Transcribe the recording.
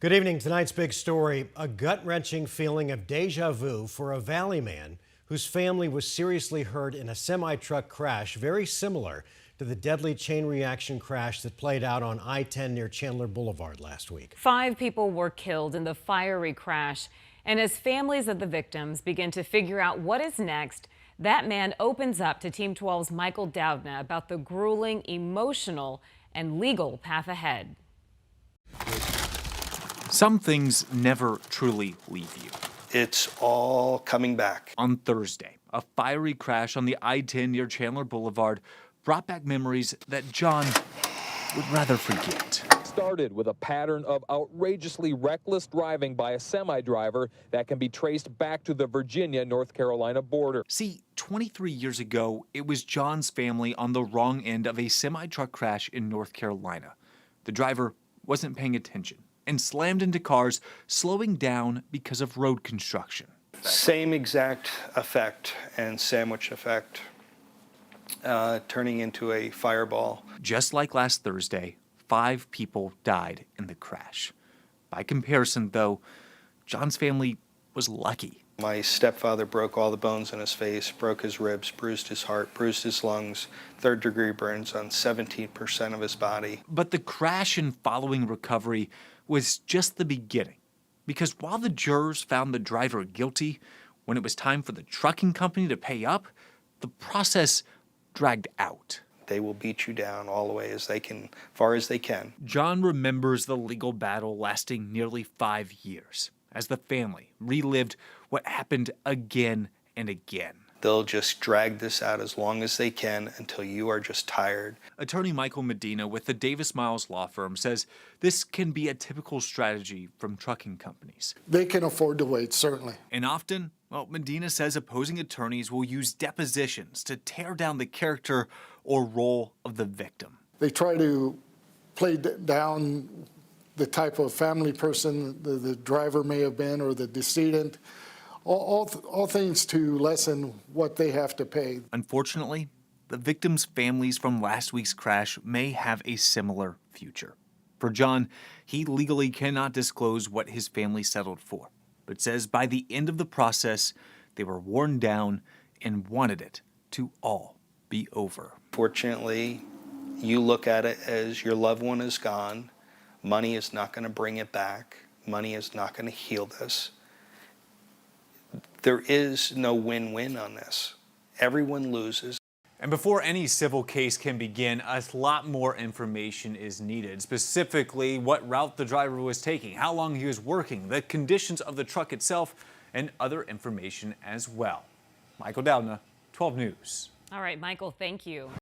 Good evening. Tonight's big story, a gut-wrenching feeling of deja vu for a Valley man whose family was seriously hurt in a semi-truck crash very similar to the deadly chain reaction crash that played out on I-10 near Chandler Boulevard last week. 5 people were killed in the fiery crash. And as families of the victims begin to figure out what is next, that man opens up to Team 12's Michael Doudna about the grueling, emotional, and legal path ahead. Some things never truly leave you. It's all coming back. On Thursday, a fiery crash on the I-10 near Chandler Boulevard brought back memories that John would rather forget. Started with a pattern of outrageously reckless driving by a semi-driver that can be traced back to the Virginia-North Carolina border. See, 23 years ago, it was John's family on the wrong end of a semi-truck crash in North Carolina. The driver wasn't paying attention and slammed into cars, slowing down because of road construction. Same exact effect and sandwich effect, turning into a fireball. Just like last Thursday, 5 people died in the crash. By comparison, though, John's family was lucky. My stepfather broke all the bones in his face, broke his ribs, bruised his heart, bruised his lungs, third-degree burns on 17% of his body. But the crash and following recovery was just the beginning. Because while the jurors found the driver guilty, when it was time for the trucking company to pay up, the process dragged out. They will beat you down all the way as they can, far as they can. John remembers the legal battle lasting nearly 5 years as the family relived what happened again and again. They'll just drag this out as long as they can until you are just tired. Attorney Michael Doudna with the Davis Miles law firm says this can be a typical strategy from trucking companies. They can afford to wait, certainly. And often, well, Doudna says opposing attorneys will use depositions to tear down the character or role of the victim. They try to play down the type of family person the driver may have been or the decedent, all things to lessen what they have to pay. Unfortunately, the victims' families from last week's crash may have a similar future. For John, he legally cannot disclose what his family settled for, but says by the end of the process, they were worn down and wanted it to all be over. Fortunately, you look at it as your loved one is gone. Money is not going to bring it back. Money is not going to heal this. There is no win-win on this. Everyone loses. And before any civil case can begin, a lot more information is needed. Specifically, what route the driver was taking, how long he was working, the conditions of the truck itself, and other information as well. Michael Doudna, 12 News. All right, Michael, thank you.